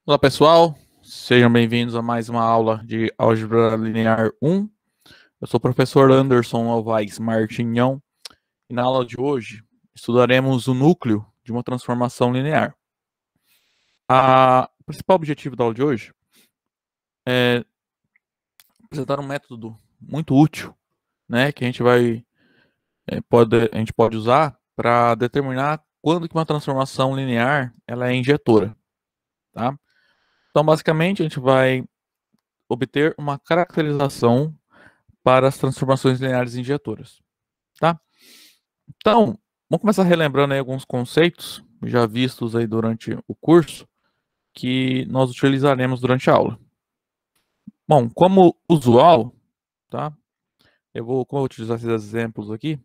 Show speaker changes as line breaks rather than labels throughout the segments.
Olá pessoal, sejam bem-vindos a mais uma aula de Álgebra Linear 1. Eu sou o professor Anderson Novaes Martinhão e na aula de hoje estudaremos o núcleo de uma transformação linear. O principal objetivo da aula de hoje é apresentar um método muito útil, né, que a gente pode usar para determinar quando que uma transformação linear ela é injetora, tá? Então, basicamente, a gente vai obter uma caracterização para as transformações lineares injetoras, tá? Então, vamos começar relembrando aí alguns conceitos já vistos aí durante o curso que nós utilizaremos durante a aula. Bom, como usual, tá? Como eu vou utilizar esses exemplos aqui,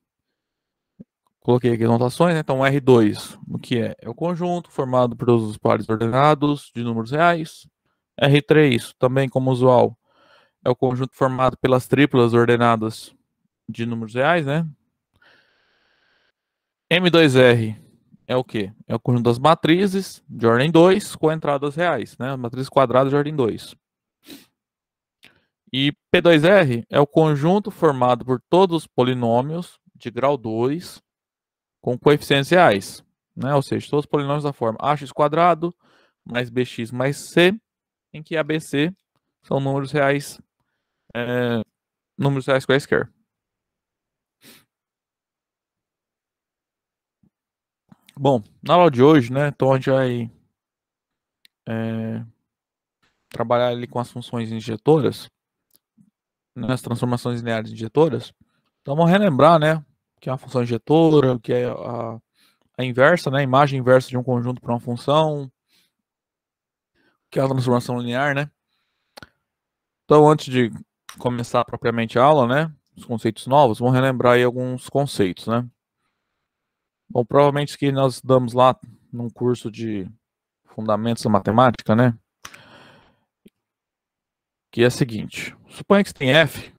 coloquei aqui as notações, né? Então R2, o que é? É o conjunto formado por todos os pares ordenados de números reais. R3, também como usual, é o conjunto formado pelas triplas ordenadas de números reais, né? M2R é o quê? É o conjunto das matrizes de ordem 2 com entradas reais, né? Matrizes quadradas de ordem 2. E P2R é o conjunto formado por todos os polinômios de grau 2 com coeficientes reais, né? Ou seja, todos os polinômios da forma ax quadrado mais bx mais c, em que ABC são números reais quaisquer. Bom, na aula de hoje, né? Então a gente vai trabalhar ali com as funções injetoras, nas transformações lineares injetoras. Então vamos relembrar, né, que é uma função injetora, que é a inversa, né, a imagem inversa de um conjunto para uma função, que é a transformação linear, né. Então antes de começar propriamente a aula, né, os conceitos novos, vamos relembrar aí alguns conceitos, né. Bom, provavelmente que nós damos lá num curso de Fundamentos da Matemática, né, que é o seguinte: suponha que você tem f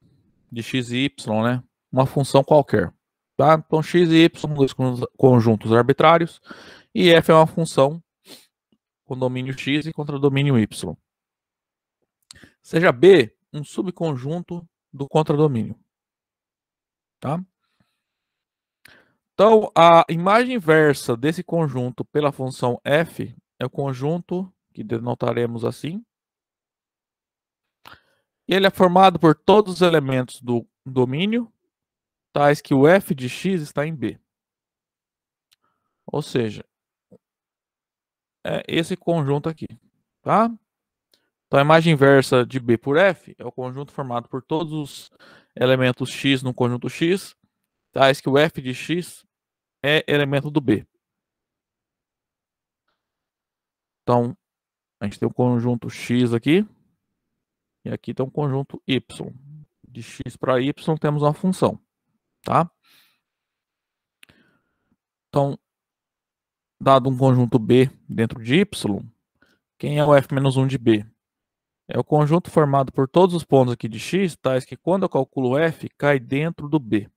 de x e y, né, uma função qualquer. Tá? Então, x e y são dois conjuntos arbitrários e f é uma função com domínio x e contra domínio y. Seja B um subconjunto do contradomínio. Tá? Então, a imagem inversa desse conjunto pela função f é o conjunto que denotaremos assim. E ele é formado por todos os elementos do domínio, tais que o f de x está em B. Ou seja, é esse conjunto aqui. Tá? Então, a imagem inversa de B por F é o conjunto formado por todos os elementos X no conjunto X, tais que o F de X é elemento do B. Então, a gente tem um conjunto X aqui, e aqui tem um conjunto Y. De X para Y temos uma função, tá? Então, dado um conjunto B dentro de Y, quem é o F-1 de B? É o conjunto formado por todos os pontos aqui de X, tais que quando eu calculo F, cai dentro do B.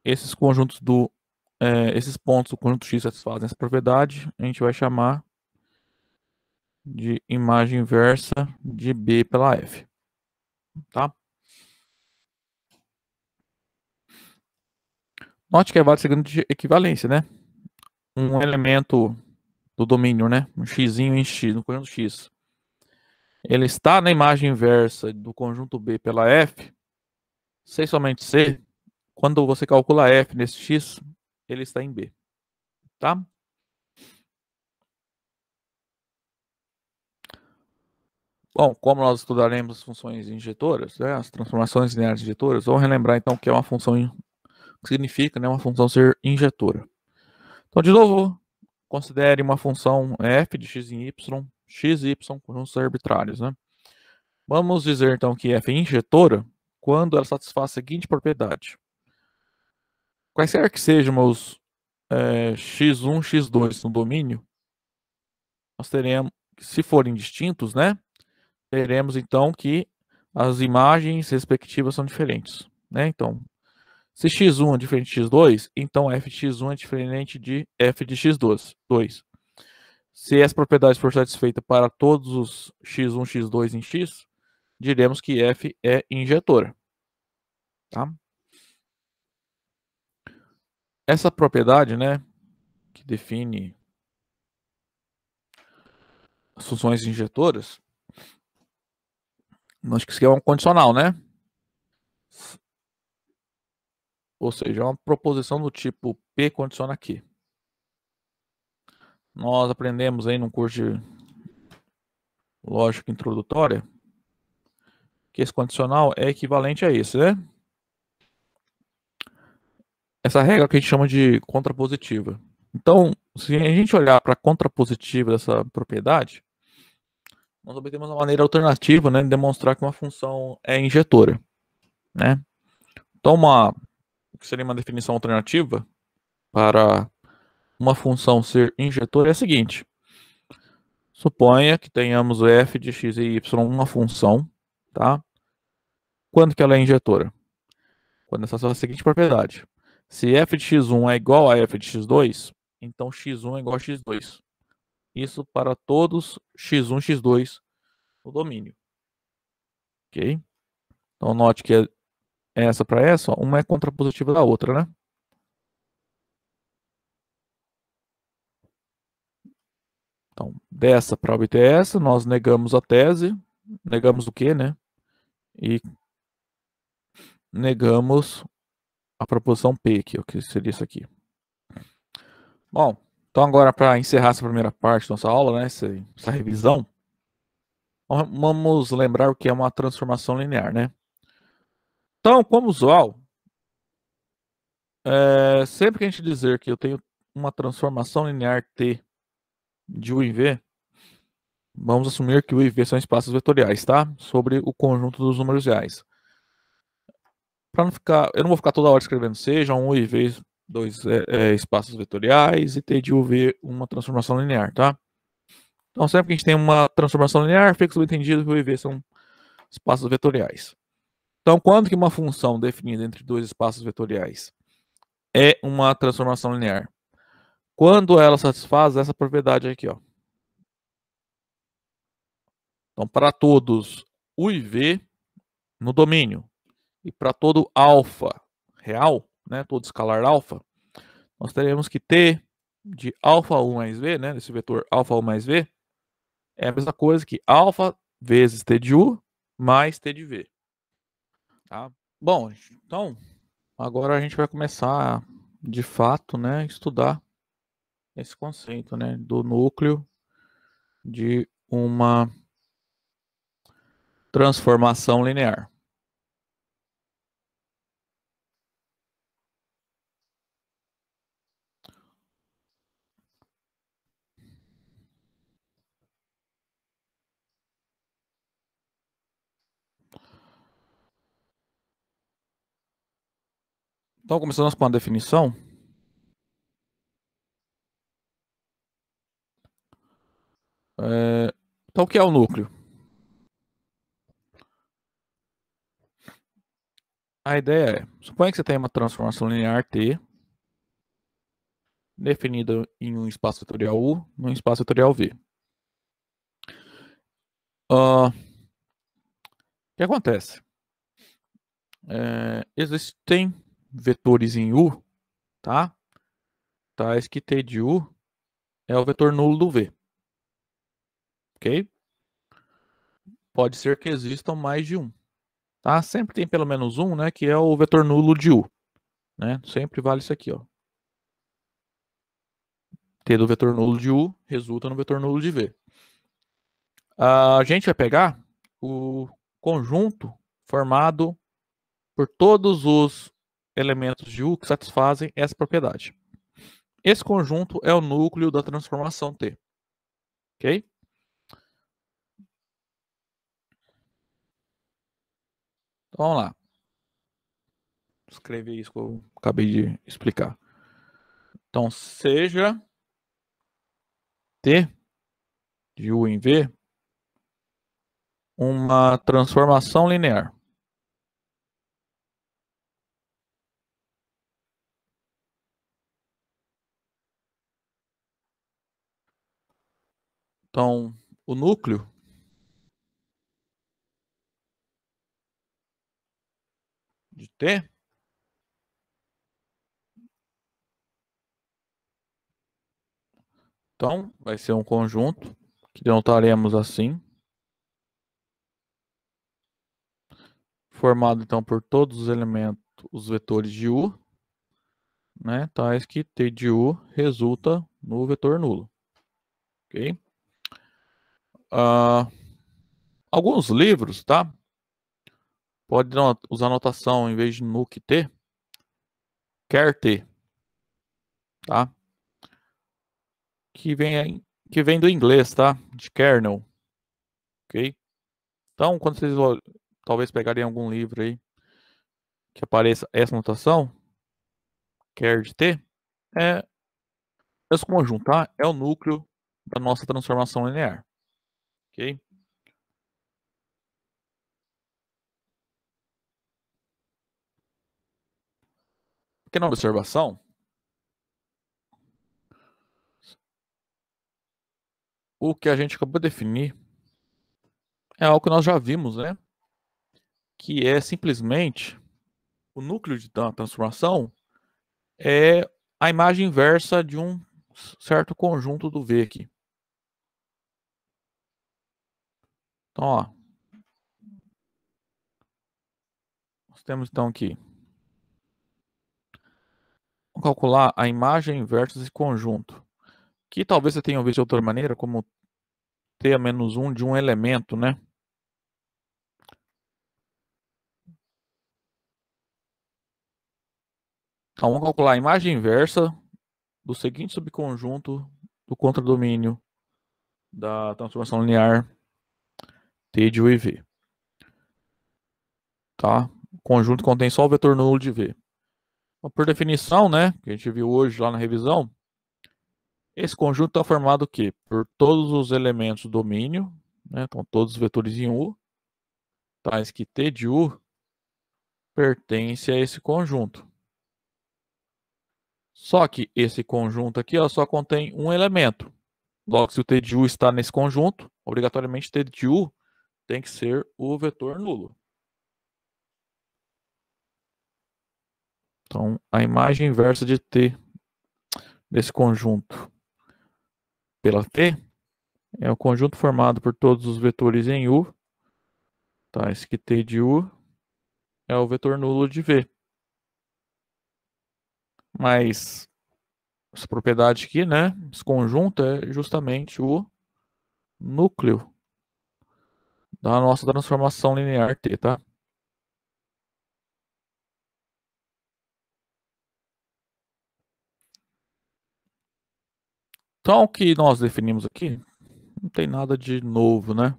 Esses conjuntos esses pontos do conjunto X satisfazem essa propriedade, a gente vai chamar de imagem inversa de B pela F. Tá? Note que é válido segundo de equivalência, né? Um elemento do domínio, né? Um x em x, no conjunto X. Ele está na imagem inversa do conjunto B pela F, C somente C, quando você calcula F nesse X, ele está em B. Tá? Bom, como nós estudaremos as funções injetoras, né, as transformações lineares injetoras, vamos relembrar então que é uma função, que significa, né, uma função ser injetora. Então, de novo, considere uma função f de x em y, conjuntos arbitrários, né? Vamos dizer então que f é injetora quando ela satisfaz a seguinte propriedade: quaisquer que sejam os x1, x2 no domínio, nós teremos, se forem distintos, né, teremos então que as imagens respectivas são diferentes, né? Então, Se x1 é diferente de x2, então f de x1 é diferente de f de x2. Se essa propriedade for satisfeita para todos os x1, x2 em x, diremos que f é injetora. Tá? Essa propriedade, né, que define as funções injetoras, acho que isso aqui é um condicional, né? Ou seja, é uma proposição do tipo P condiciona Q. Nós aprendemos aí no curso de lógica introdutória que esse condicional é equivalente a esse, né? Essa regra que a gente chama de contrapositiva. Então, se a gente olhar para a contrapositiva dessa propriedade, nós obtemos uma maneira alternativa, né, de demonstrar que uma função é injetora, né? Então, o que seria uma definição alternativa para uma função ser injetora é a seguinte: suponha que tenhamos f de x e y uma função, tá? Quando que ela é injetora? Quando essa é a seguinte propriedade: se f de x1 é igual a f de x2, então x1 é igual a x2. Isso para todos x1, x2 no domínio. Ok? Então note que essa para essa, uma é contrapositiva da outra, né? Então, dessa para obter essa, nós negamos a tese, negamos o quê, né? E negamos a proposição P aqui, o que seria isso aqui. Bom, então agora para encerrar essa primeira parte da nossa aula, né, essa revisão, vamos lembrar o que é uma transformação linear, né? Então, como usual, sempre que a gente dizer que eu tenho uma transformação linear T de U em V, vamos assumir que U e V são espaços vetoriais, tá? Sobre o conjunto dos números reais. Para não ficar, eu não vou ficar toda hora escrevendo sejam U e V dois espaços vetoriais e T de U V uma transformação linear, tá? Então, sempre que a gente tem uma transformação linear, fica subentendido que U e V são espaços vetoriais. Então, quando que uma função definida entre dois espaços vetoriais é uma transformação linear? Quando ela satisfaz essa propriedade aqui, ó. Então, para todos U e V no domínio e para todo alfa real, né, todo escalar alfa, nós teremos que T de alfa 1 mais V, né, desse vetor alfa 1 mais V, é a mesma coisa que alfa vezes T de U mais T de V. Tá? Bom, então, agora a gente vai começar, de fato, né, estudar esse conceito, né, do núcleo de uma transformação linear. Então, começamos com a definição. Então, o que é o núcleo? A ideia é, suponha que você tem uma transformação linear T, definida em um espaço vetorial U, num espaço vetorial V. O que acontece? Existem vetores em U, tá? Tais que T de U é o vetor nulo do V. Ok? Pode ser que existam mais de um. Tá? Sempre tem pelo menos um, né? Que é o vetor nulo de U. Né? Sempre vale isso aqui, ó. T do vetor nulo de U resulta no vetor nulo de V. A gente vai pegar o conjunto formado por todos os elementos de U que satisfazem essa propriedade. Esse conjunto é o núcleo da transformação T. Ok? Então, vamos lá. Escrever isso que eu acabei de explicar. Então, seja T de U em V uma transformação linear. Então, o núcleo de T então vai ser um conjunto que denotaremos assim, formado então por todos os elementos, os vetores de U, né, tais que T de U resulta no vetor nulo. Ok? Alguns livros, tá? Pode usar notação em vez de nuc T, quer T, tá? Que vem do inglês, tá? De kernel, ok? Então, quando vocês talvez pegarem algum livro aí que apareça essa notação, quer de T, é esse conjunto, tá? É o núcleo da nossa transformação linear, ok? Pequena observação, o que a gente acabou de definir é algo que nós já vimos, né? Que é simplesmente o núcleo da transformação é a imagem inversa de um certo conjunto do V aqui. Então, ó, nós temos então aqui, vamos calcular a imagem inversa desse conjunto, que talvez você tenha visto de outra maneira, como T a menos 1 de um elemento, né? Então, vamos calcular a imagem inversa do seguinte subconjunto do contradomínio da transformação linear T de U e V. Tá? O conjunto contém só o vetor nulo de V. Então, por definição, né, que a gente viu hoje lá na revisão, esse conjunto está formado o quê? Por todos os elementos do domínio, né, então todos os vetores em U, tais que T de U pertence a esse conjunto. Só que esse conjunto aqui ó, só contém um elemento. Logo, se o T de U está nesse conjunto, obrigatoriamente T de U tem que ser o vetor nulo. Então, a imagem inversa de T desse conjunto pela T é o conjunto formado por todos os vetores em U, tais que T de U é o vetor nulo de V. Mas essa propriedade aqui, né, esse conjunto é justamente o núcleo da nossa transformação linear T, tá? Então, o que nós definimos aqui não tem nada de novo, né?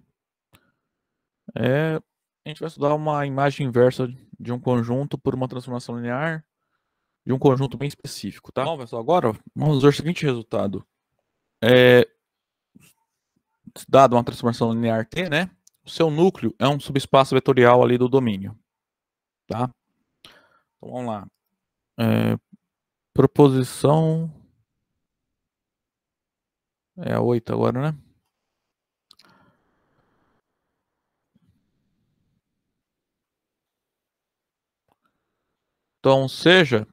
A gente vai estudar uma imagem inversa de um conjunto por uma transformação linear de um conjunto bem específico, tá? Então, pessoal, agora vamos ver o seguinte resultado. Dado uma transformação linear T, né? O seu núcleo é um subespaço vetorial ali do domínio, tá? Então, vamos lá. Proposição é a 8 agora, né? Então, seja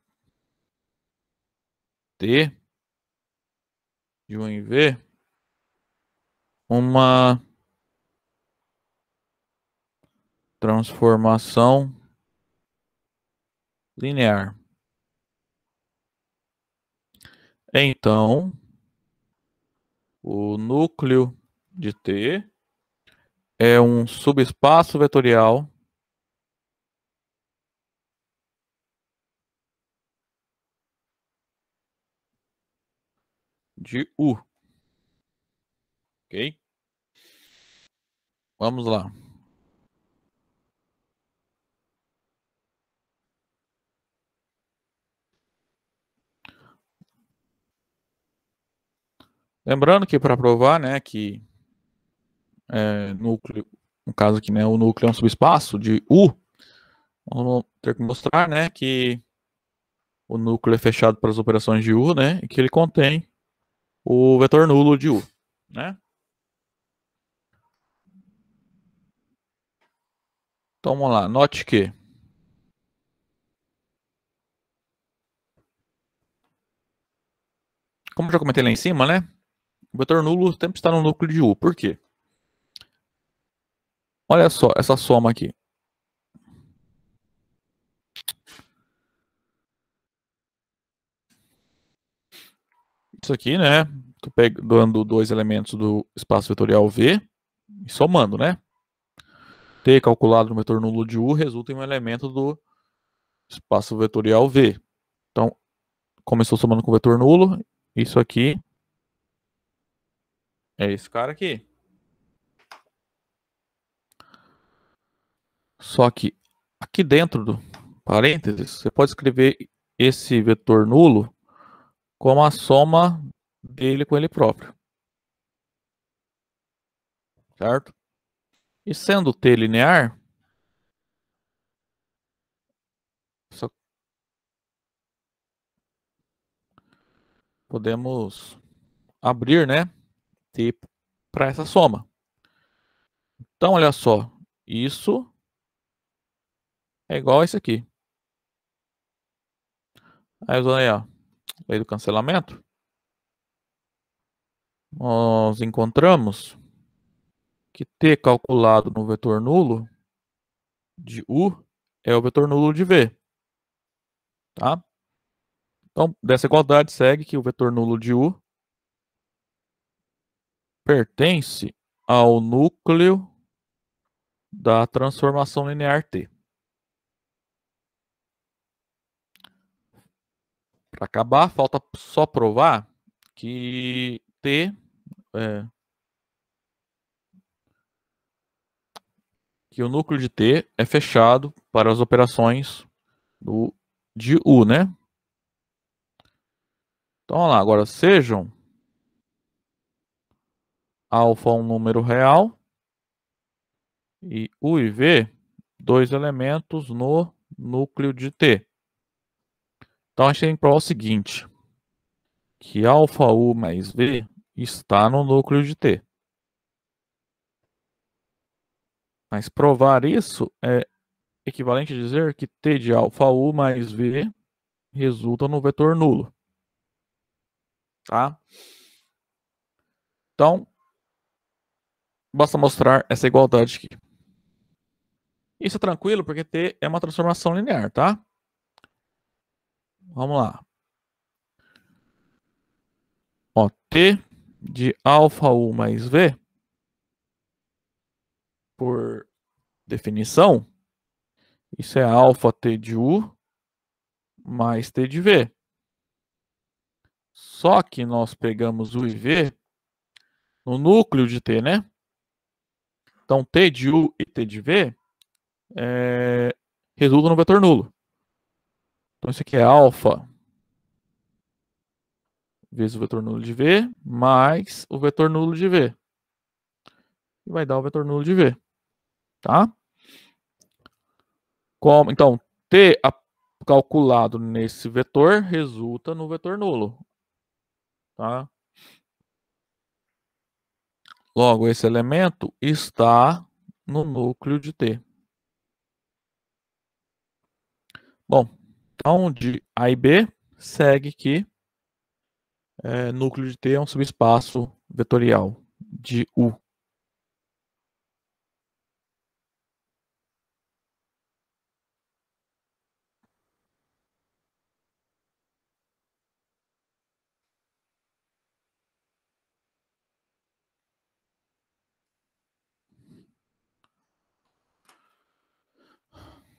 T de 1 em V uma transformação linear. Então, o núcleo de T é um subespaço vetorial de U. Ok? Vamos lá. Lembrando que para provar, né, que núcleo, no caso aqui, né, o núcleo é um subespaço de U, vamos ter que mostrar, né, que o núcleo é fechado para as operações de U, né, e que ele contém o vetor nulo de U, né? Então vamos lá, note que como eu já comentei lá em cima, né? O vetor nulo sempre está no núcleo de U. Por quê? Olha só essa soma aqui. Isso aqui, né? Tô pegando dois elementos do espaço vetorial V e somando, né? T calculado no vetor nulo de U resulta em um elemento do espaço vetorial V. Então, como eu estou somando com o vetor nulo, isso aqui é esse cara aqui. Só que aqui dentro do parênteses, você pode escrever esse vetor nulo como a soma dele com ele próprio. Certo? E sendo T linear, só podemos abrir, né, T para essa soma. Então, olha só, isso é igual a isso aqui. Aí, usando aí, ó, lei do cancelamento, nós encontramos que T calculado no vetor nulo de U é o vetor nulo de V. Tá? Então, dessa igualdade segue que o vetor nulo de U pertence ao núcleo da transformação linear T. Para acabar, falta só provar que T que o núcleo de T é fechado para as operações de U, né? Então, vamos lá, agora sejam alfa um número real e U e V dois elementos no núcleo de T. Então, a gente tem que provar o seguinte, que alfa U mais V está no núcleo de T. Mas provar isso é equivalente a dizer que T de alfa U mais V resulta no vetor nulo. Tá? Então, basta mostrar essa igualdade aqui. Isso é tranquilo porque T é uma transformação linear, tá? Vamos lá. Ó, T de alfa U mais V, por definição, isso é alfa T de U mais T de V. Só que nós pegamos U e V no núcleo de T, né? Então, T de U e T de V resultam no vetor nulo. Então, isso aqui é alfa vezes o vetor nulo de V mais o vetor nulo de V. E vai dar o vetor nulo de V. Tá? Então, T calculado nesse vetor resulta no vetor nulo. Tá? Logo, esse elemento está no núcleo de T. Bom, então de A e B segue que núcleo de T é um subespaço vetorial de U.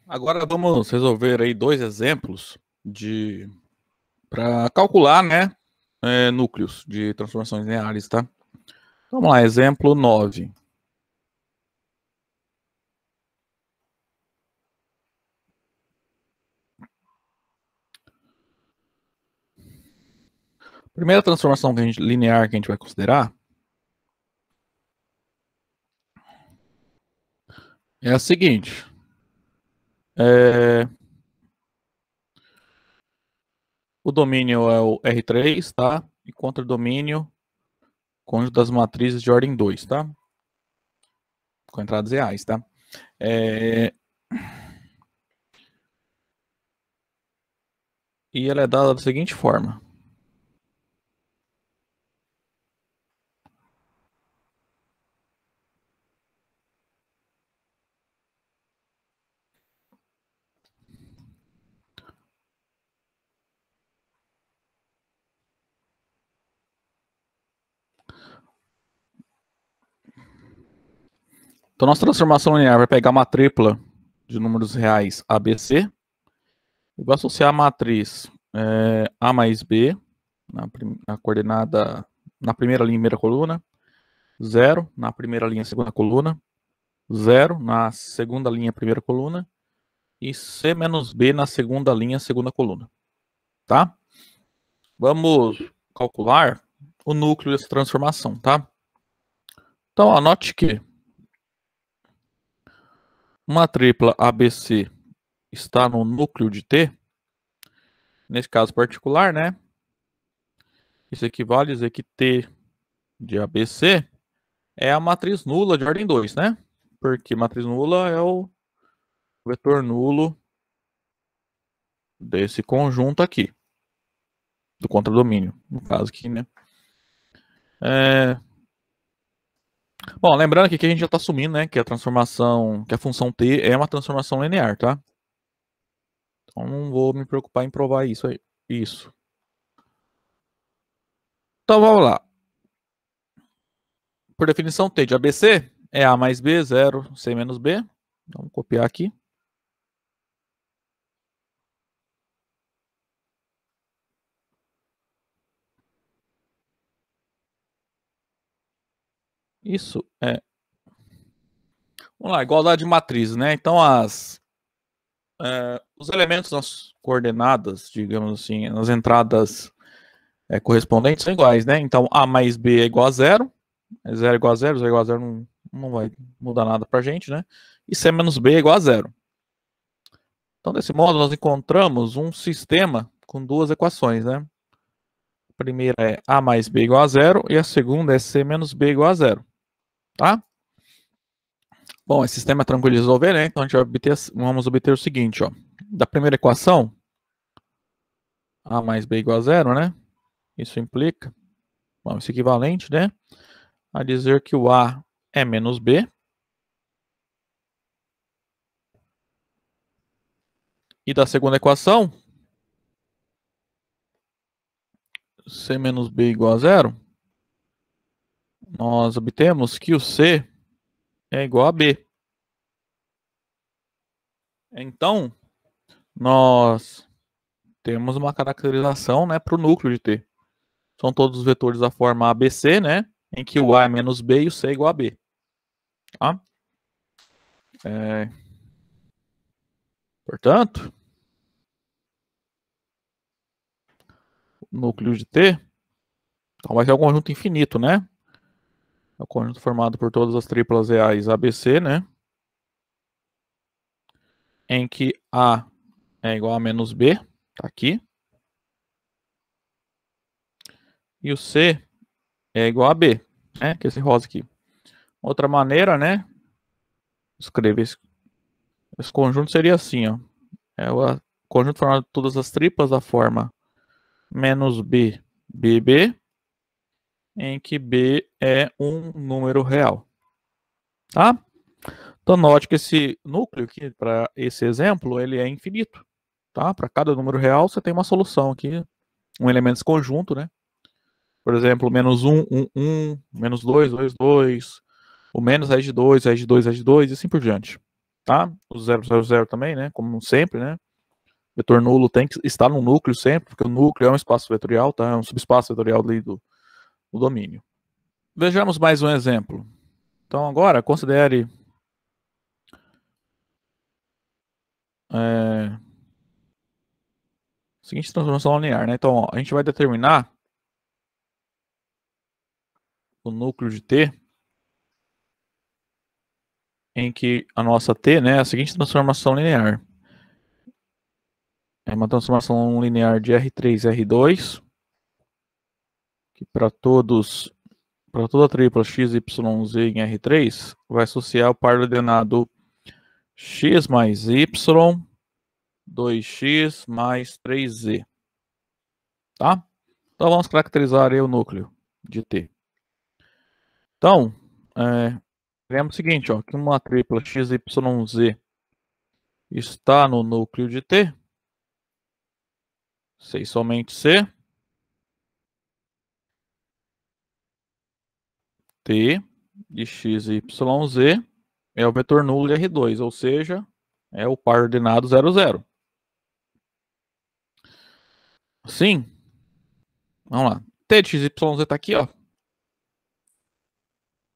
Agora vamos resolver aí dois exemplos para calcular, né, núcleos de transformações lineares, tá? Vamos lá, exemplo 9. Primeira transformação linear que a gente vai considerar é a seguinte. O domínio é o R3, tá? E contradomínio, cônjuge das matrizes de ordem 2, tá? Com entradas reais, tá? E ela é dada da seguinte forma. Então, nossa transformação linear vai pegar uma tripla de números reais ABC e vai associar a matriz A mais B na coordenada, na primeira linha, primeira coluna, 0 na primeira linha, segunda coluna, 0 na segunda linha, primeira coluna, e C menos B na segunda linha, segunda coluna. Tá? Vamos calcular o núcleo dessa transformação, tá? Então, anote que uma tripla ABC está no núcleo de T, nesse caso particular, né? Isso equivale a dizer que T de ABC é a matriz nula de ordem 2, né? Porque matriz nula é o vetor nulo desse conjunto aqui, do contradomínio, no caso aqui, né? Bom, lembrando aqui que a gente já está assumindo, né, que a transformação, que a função t é uma transformação linear, tá? Então não vou me preocupar em provar isso aí. Isso. Então vamos lá. Por definição, t de ABC é A mais B, 0, C menos B. Vamos copiar aqui. Isso é. Vamos lá, igualdade de matrizes, né? Então os elementos nas coordenadas, digamos assim, nas entradas correspondentes são iguais, né? Então A mais B é igual a 0. 0 é igual a 0, 0 é igual a 0 não vai mudar nada pra gente, né? E C menos B é igual a 0. Então, desse modo, nós encontramos um sistema com duas equações, né? A primeira é A mais B igual a 0 e a segunda é C menos B igual a 0, tá? Bom, esse sistema é tranquilo de resolver, né? Então, a gente vai vamos obter o seguinte, ó. Da primeira equação, A mais B igual a 0, né? Isso implica, bom, esse equivalente, né? A dizer que o A é menos B. E da segunda equação, C menos B igual a 0, nós obtemos que o C é igual a B. Então, nós temos uma caracterização, né, para o núcleo de T. São todos os vetores da forma ABC, né, em que o A é menos B e o C é igual a B. Tá? Portanto, o núcleo de T então vai ser um conjunto infinito, né? É o conjunto formado por todas as triplas reais ABC, né? Em que A é igual a menos B, tá aqui. E o C é igual a B, né? Que é esse rosa aqui. Outra maneira, né? Escrever esse conjunto seria assim, ó. É o conjunto formado de todas as triplas da forma menos B, BB, em que B é um número real. Tá? Então note que esse núcleo aqui, para esse exemplo, ele é infinito. Tá? Para cada número real, você tem uma solução aqui, um elemento desse conjunto, né? Por exemplo, menos 1, 1, 1, menos 2, 2, 2, o menos raiz de 2, raiz de 2, raiz de 2, e assim por diante. Tá? O 0, 0, 0 também, né? Como sempre, né? O vetor nulo tem que estar no núcleo sempre, porque o núcleo é um espaço vetorial, tá? É um subespaço vetorial ali do domínio. Vejamos mais um exemplo. Então, agora, considere a seguinte transformação linear, né? Então, ó, a gente vai determinar o núcleo de T em que a nossa T, né, é a seguinte transformação linear. É uma transformação linear de R3 e R2, que para toda a tripla x, y, z em R3, vai associar o par ordenado x mais y, 2x mais 3z. Tá? Então vamos caracterizar aí o núcleo de T. Então, lembra o seguinte, ó, que uma tripla x, y, z está no núcleo de T, C e somente C, T de x, y, z é o vetor nulo de R2, ou seja, é o par ordenado 0, 0. Sim. Vamos lá. T de x, y, z está aqui, ó.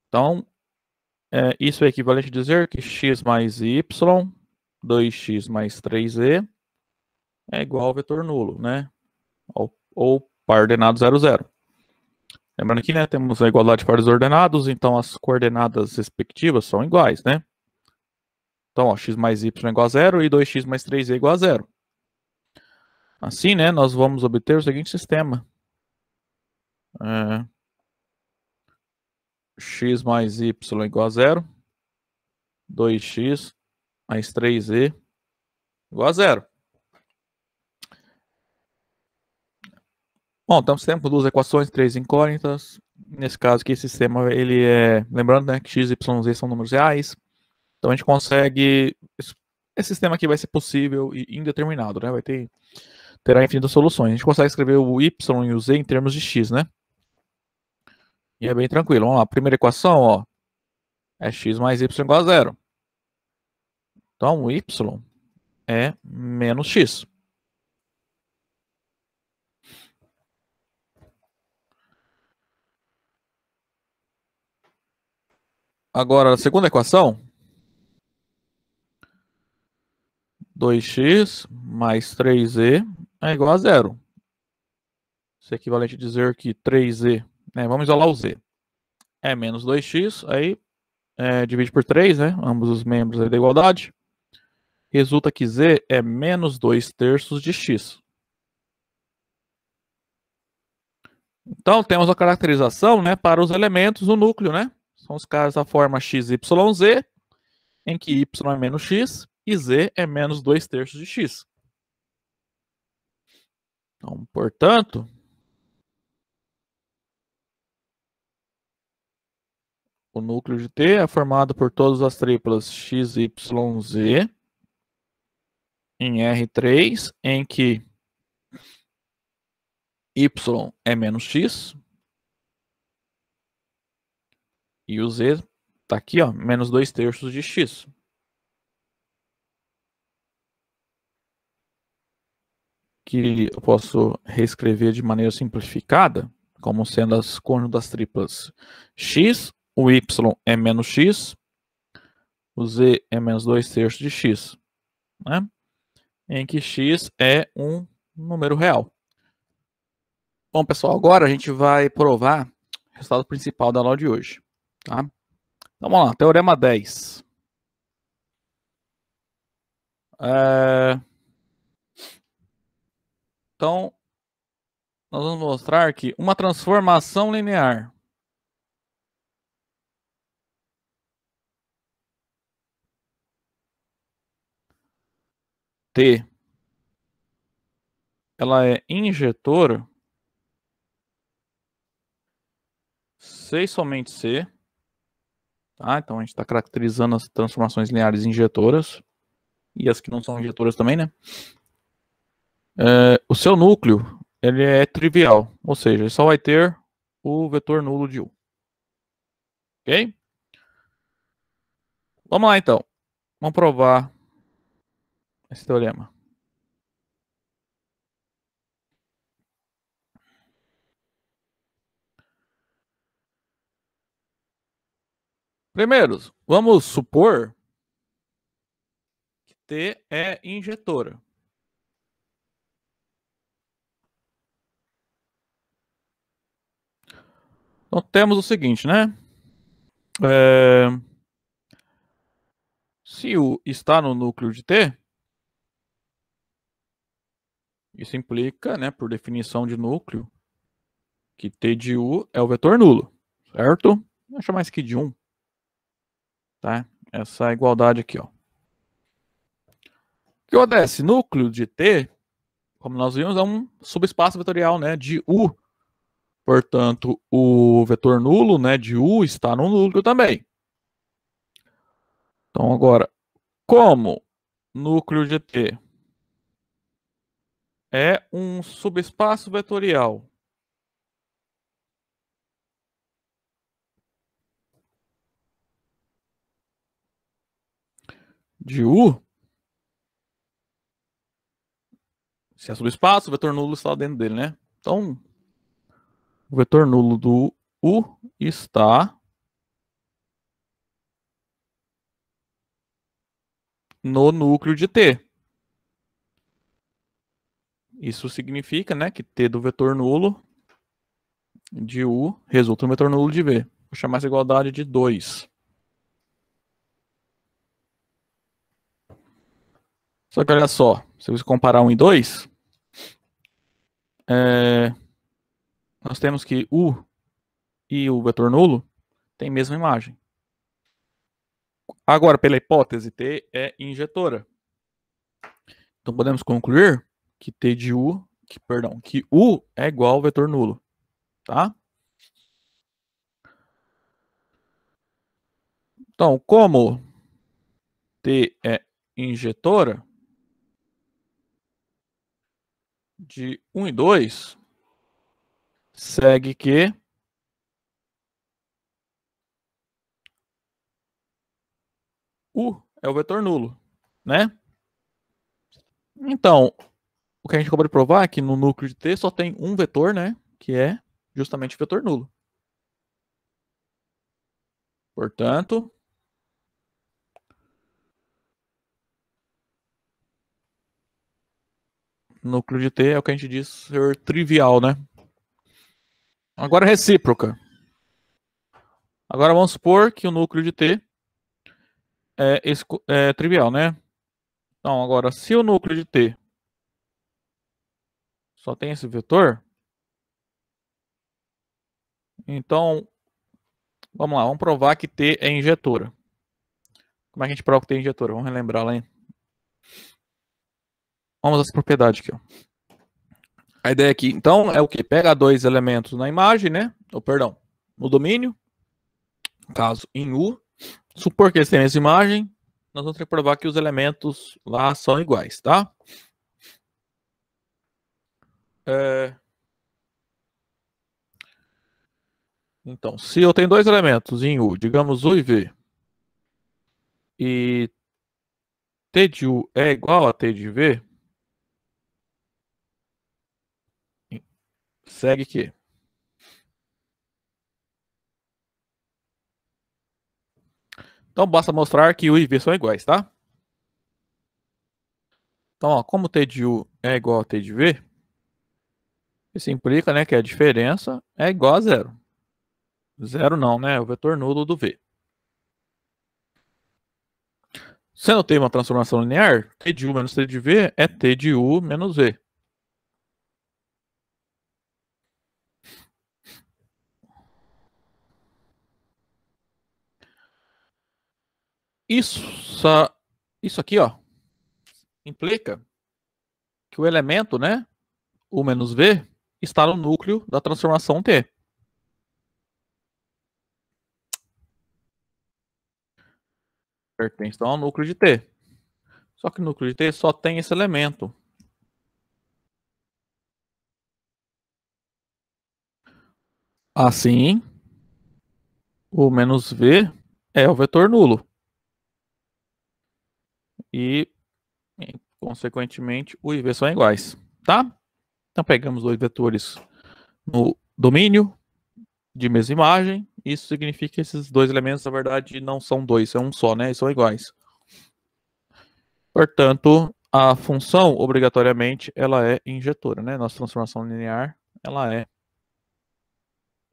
Então, isso é equivalente a dizer que x mais y, 2x mais 3z é igual ao vetor nulo, né? Ou par ordenado 0, 0. Lembrando aqui, né, temos a igualdade de pares ordenados, então as coordenadas respectivas são iguais, né? Então, ó, x mais y é igual a 0 e 2x mais 3z é igual a 0. Assim, né, nós vamos obter o seguinte sistema. X mais y igual a 0. 2x mais 3z igual a 0. Bom, então temos duas equações, três incógnitas. Nesse caso aqui, esse sistema, ele é... Lembrando, né, que x, y, z são números reais. Então a gente consegue... Esse sistema aqui vai ser possível e indeterminado, né? Terá infinitas soluções. A gente consegue escrever o y e o z em termos de x, né? E é bem tranquilo. Vamos lá. A primeira equação, ó, é x mais y igual a 0. Então, o y é menos x. Agora, a segunda equação, 2x mais 3z é igual a 0. Isso é equivalente a dizer que 3z, né, vamos isolar o z, é menos 2x, aí divide por 3, né, ambos os membros aí da igualdade. Resulta que z é menos 2/3 de x. Então, temos a caracterização, né, para os elementos do núcleo, né? São os caras da forma x, y, z, em que y é menos x e z é menos 2/3 de x. Então, portanto, o núcleo de T é formado por todas as triplas x, y, z em R3, em que y é menos x e o z está aqui, ó, menos 2/3 de x. Que eu posso reescrever de maneira simplificada, como sendo as cônjugas triplas x, o y é menos x, o z é menos 2/3 de x, né? Em que x é um número real. Bom, pessoal, agora a gente vai provar o resultado principal da aula de hoje. Tá? Então, vamos lá, teorema 10. Então, nós vamos mostrar que uma transformação linear T, ela é injetora C e somente C. Tá? Então, a gente está caracterizando as transformações lineares injetoras e as que não são injetoras também, né? O seu núcleo, ele é trivial, ou seja, ele só vai ter o vetor nulo de U. Ok? Vamos lá, então. Vamos provar esse teorema. Primeiro, vamos supor que T é injetora. Então, temos o seguinte, né? Se U está no núcleo de T, isso implica, né, por definição de núcleo, que T de U é o vetor nulo, certo? Vou chamar isso aqui de 1. Tá? Essa igualdade aqui, ó. que acontece? Núcleo de T, como nós vimos, é um subespaço vetorial, né, de U. Portanto, o vetor nulo, né, de U está no núcleo também. Então, agora, como núcleo de T é um subespaço vetorial de U, se é subespaço, o vetor nulo está dentro dele, né? Então, o vetor nulo do U está no núcleo de T. Isso significa, né, que T do vetor nulo de U resulta no vetor nulo de V. Vou chamar essa igualdade de 2. Só que olha só, se você comparar 1 e 2, nós temos que U e o vetor nulo têm a mesma imagem. Agora, pela hipótese, T é injetora. Então podemos concluir que T de U, que U é igual ao vetor nulo, tá? Então, como T é injetora de 1 e 2, segue que U é o vetor nulo, né? Então, o que a gente acabou de provar é que no núcleo de T só tem um vetor, né? Que é justamente o vetor nulo. Portanto, núcleo de T é o que a gente diz ser trivial, né? Agora recíproca. Agora vamos supor que o núcleo de T é trivial, né? Então, agora, se o núcleo de T só tem esse vetor, então, vamos lá, vamos provar que T é injetora. Como é que a gente prova que T é injetora? Vamos relembrar lá, hein? Vamos às propriedades aqui, ó. A ideia aqui, então, é o que? Pega dois elementos na imagem, né? Ou, perdão, no domínio, no caso, em U. Supor que eles têm a mesma imagem, nós vamos ter que provar que os elementos lá são iguais, tá? Então, se eu tenho dois elementos em U, digamos U e V, e T de U é igual a T de V, segue que então basta mostrar que U e V são iguais, tá? Então, ó, como T de U é igual a T de V, isso implica, né, que a diferença é igual a zero. Zero não, né? É o vetor nulo do V. Se eu tenho uma transformação linear, T de U menos T de V é T de U menos V. Isso, isso aqui, ó, implica que o elemento, né, U menos V, está no núcleo da transformação T. Pertence então ao núcleo de T. Só que o núcleo de T só tem esse elemento. Assim, o menos V é o vetor nulo. E, consequentemente, o e V são iguais, tá? Então, pegamos dois vetores no domínio de mesma imagem. Isso significa que esses dois elementos, na verdade, não são dois, é um só, né? Eles são iguais. Portanto, a função, obrigatoriamente, ela é injetora, né? Nossa transformação linear, ela é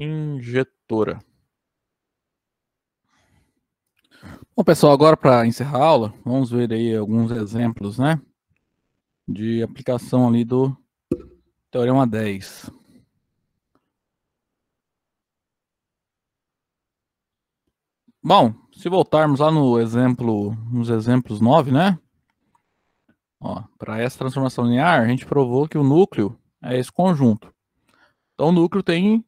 injetora. Bom, pessoal, agora para encerrar a aula, vamos ver aí alguns exemplos, né? De aplicação ali do Teorema 10. Bom, se voltarmos lá no exemplo, nos exemplos 9, né? Para essa transformação linear, a gente provou que o núcleo é esse conjunto. Então, o núcleo tem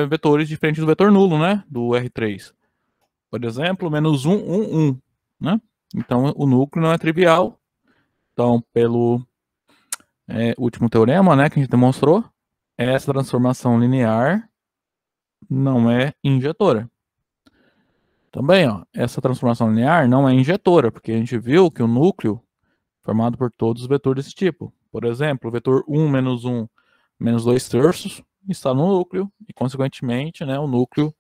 vetores diferentes do vetor nulo, né? Do R3. Por exemplo, menos 1, 1, 1. Né? Então, o núcleo não é trivial. Então, pelo último teorema, né, que a gente demonstrou, essa transformação linear não é injetora. Também, essa transformação linear não é injetora, porque a gente viu que o núcleo é formado por todos os vetores desse tipo. Por exemplo, o vetor 1 menos 1 menos 2 terços está no núcleo, e consequentemente, né, o núcleo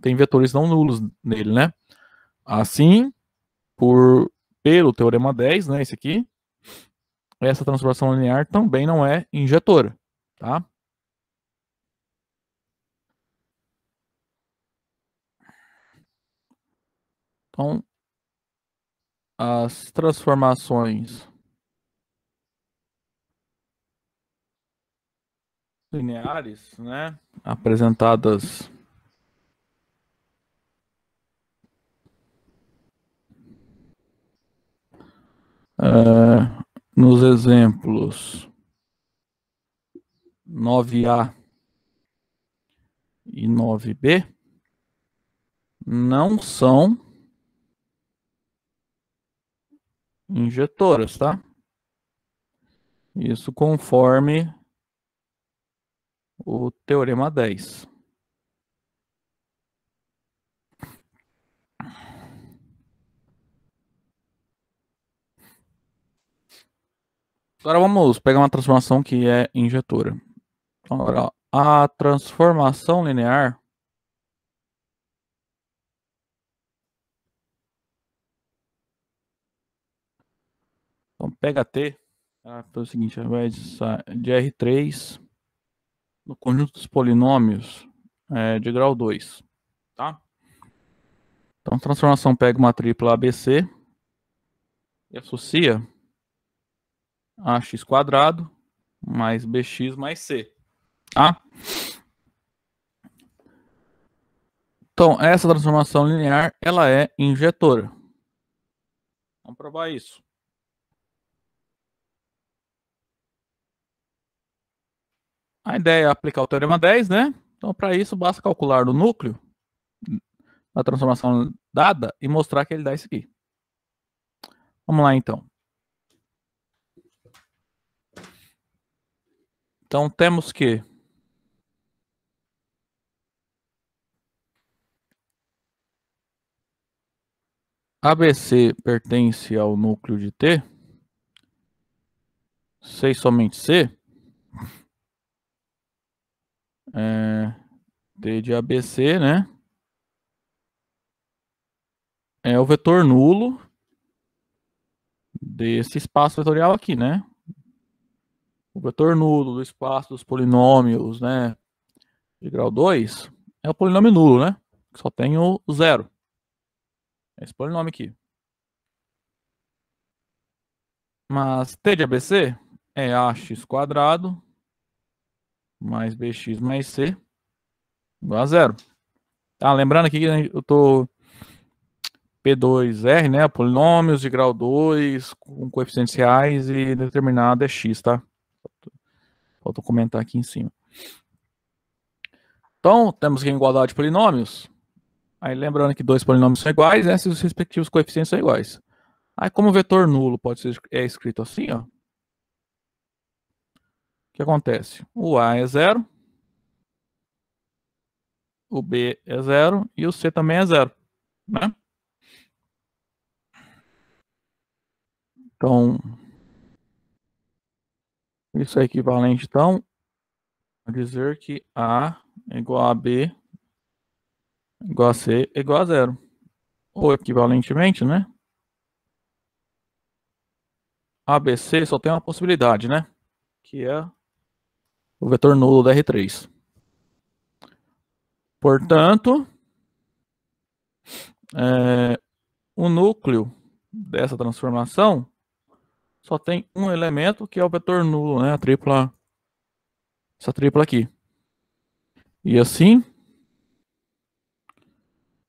tem vetores não nulos nele, né? Assim, pelo teorema 10, né, esse aqui, essa transformação linear também não é injetora, tá? Então, as transformações lineares, né, apresentadas nos exemplos 9A e 9B não são injetoras, tá? Isso conforme o teorema 10. Agora vamos pegar uma transformação que é injetora. Agora, a transformação linear então pega T, foi o seguinte, ao invés de R3 no conjunto dos polinômios de grau 2, tá? Então a transformação pega uma tripla ABC e associa ax quadrado mais bx mais c, tá? Então essa transformação linear ela é injetora. Vamos provar isso. A ideia é aplicar o teorema 10, né? Então para isso basta calcular o núcleo da transformação dada e mostrar que ele dá isso aqui. Vamos lá então. Então temos que ABC pertence ao núcleo de T, C e somente C, T de ABC, né? É o vetor nulo desse espaço vetorial aqui, né? O vetor nulo do espaço dos polinômios, né, de grau 2 é o polinômio nulo, né? Que só tem o zero. Esse polinômio aqui. Mas T de ABC é ax quadrado mais bx mais c igual a zero. Tá, lembrando aqui que eu tô P2R, né? Polinômios de grau 2 com coeficientes reais e determinado é x, tá? Falta comentar aqui em cima. Então, temos aqui a igualdade de polinômios. Aí lembrando que dois polinômios são iguais, né? Se os respectivos coeficientes são iguais. Aí como o vetor nulo pode ser escrito assim, ó. O que acontece? O A é zero, o B é zero e o C também é zero, né? Então, isso é equivalente, então, a dizer que A é igual a B igual a C igual a zero. Ou equivalentemente, né? ABC só tem uma possibilidade, né? Que é o vetor nulo da R3. Portanto, o núcleo dessa transformação só tem um elemento que é o vetor nulo, né? Essa tripla aqui. E assim,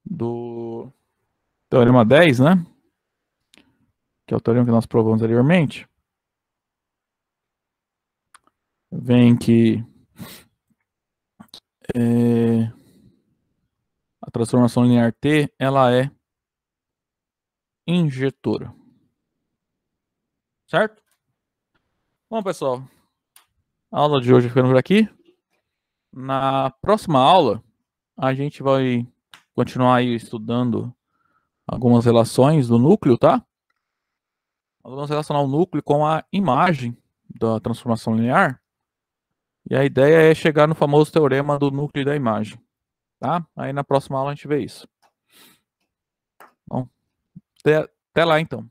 do teorema 10, né? Que é o teorema que nós provamos anteriormente, vem que a transformação linear T, ela é injetora. Certo? Bom, pessoal, a aula de hoje ficando por aqui. Na próxima aula, a gente vai continuar aí estudando algumas relações do núcleo, tá? Nós vamos relacionar o núcleo com a imagem da transformação linear. E a ideia é chegar no famoso teorema do núcleo da imagem, tá? Aí na próxima aula a gente vê isso. Bom, até lá então.